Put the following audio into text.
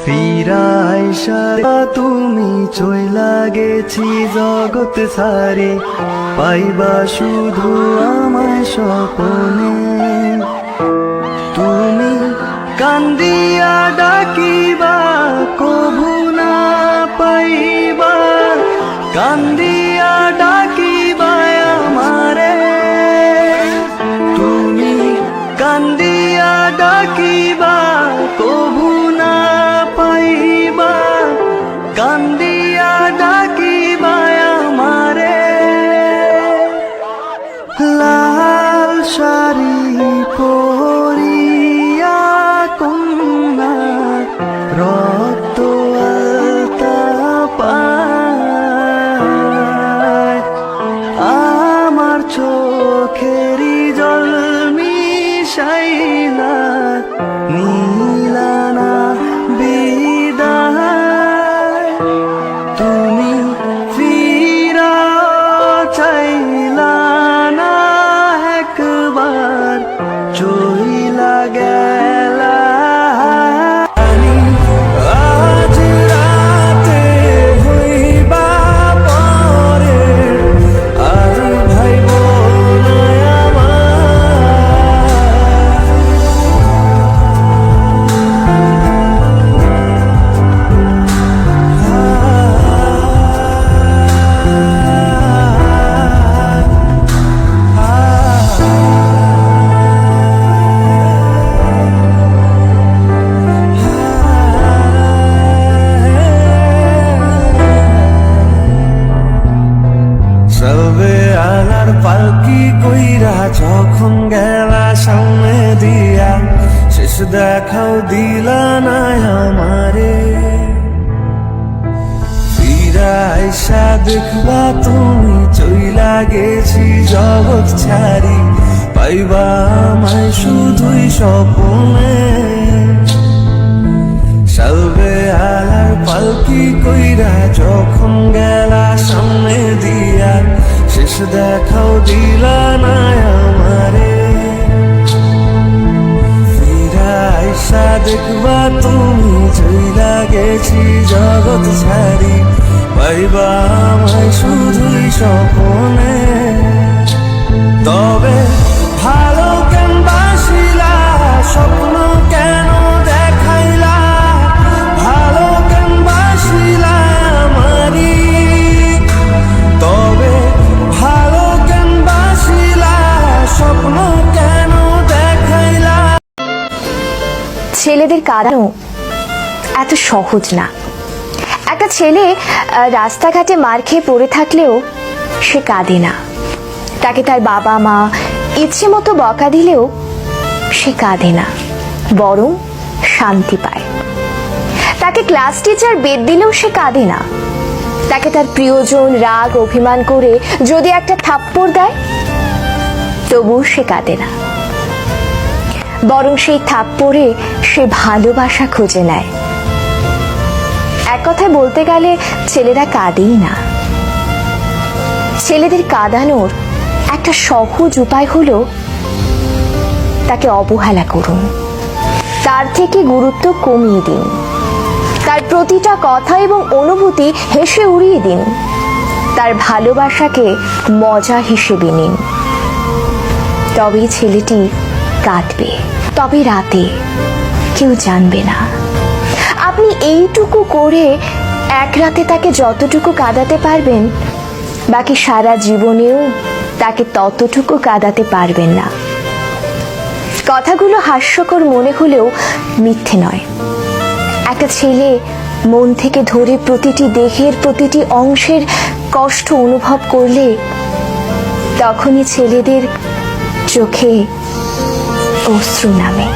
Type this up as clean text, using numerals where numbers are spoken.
ফিরাইসা তুমি চইলা গেছি জগৎ সারে, পাইবা শুধু আমায় স্বপনে। তুমি কান্দিয়া ডাকিবা কভু না পাইবা, কান্দিয়া ডাকিবা আমারে। তুমি কান্দিয়া ডাকিবা কভু না পাইবা, কান্দিয়া ডাকিবা আমারে। লাল শাড়ি পরিয়া কন্যা রক্ত আলতা পায়, আমার চোখেরই জল মিশাইলা নীলানা বিদায়। তুমি ফিরা চাইলা না একবার, চইলা গেলা। আজ রাতে হইবা পরে, আর ভাইব না সবে আনার পালকি কইরা যখন গেলা সামনে দিয়া, শেষ দেখাও দিলা না আমারে। ফিরাইসা দেখবা তুমি চইলা গেছি জগৎ ছাড়ি, পাইবা আমায় শুধুই স্বপনে। সবে আলার পালকি কইরা যখন গেলা সামনে দিয়া, শেষ দেখাও দিলা না আমারে। ফিরাইসা দেখবা তুমি চইলা গেছি জগৎ ছাড়ি, পাইবা আমায় শুধুই স্বপনে। তবে ভালো কেন বাসিলা, স্বপ্ন কেন দেখাইলা, ভালো কেন বাসিলা আমারি। তবে ভালো কেন বাসিলা, স্বপ্ন কেন দেখাইলা। ছেলেদের কাঁদানো এত সহজ না। একটা ছেলে রাস্তাঘাটে মার খেয়ে পড়ে থাকলেও সে কাঁদে না। তাকে তার বাবা মা ইচ্ছে মতো বকা দিলেও সে কাঁদে না, বরং শান্তি পায়। তাকে ক্লাস টিচার বেদ দিলেও সে কাঁদে না। তাকে তার প্রিয়জন রাগ অভিমান করে যদি একটা থাপ্পড় দেয়, তবুও সে কাঁদে না, বরং সেই থাপ্পড়ে সে ভালোবাসা খুঁজে নেয়। এক কথায় বলতে গেলে ছেলেরা কাঁদেই না। ছেলেদের কাঁদানোর একটা সহজ উপায় হলো তাকে অবহেলা করুন, তার থেকে গুরুত্ব কমিয়ে দিন, তার প্রতিটা কথা এবং অনুভূতি হেসে উড়িয়ে দিন, তার ভালোবাসাকে মজা হিসেবে নিন। তবেই ছেলেটি কাঁদবে, তবে রাতে কেউ জানবে না। আপনি এইটুকু করে এক রাতে তাকে যতটুকু কাঁদাতে পারবেন, বাকি সারা জীবনেও তাকে ততটুকু কাঁদাতে পারবেন না। কথাগুলো হাস্যকর মনে হলেও মিথ্যে নয়। একটা ছেলে মন থেকে ধরে প্রতিটি দেহের প্রতিটি অংশের কষ্ট অনুভব করলে, তখনই ছেলেদের চোখে অশ্রু নামে।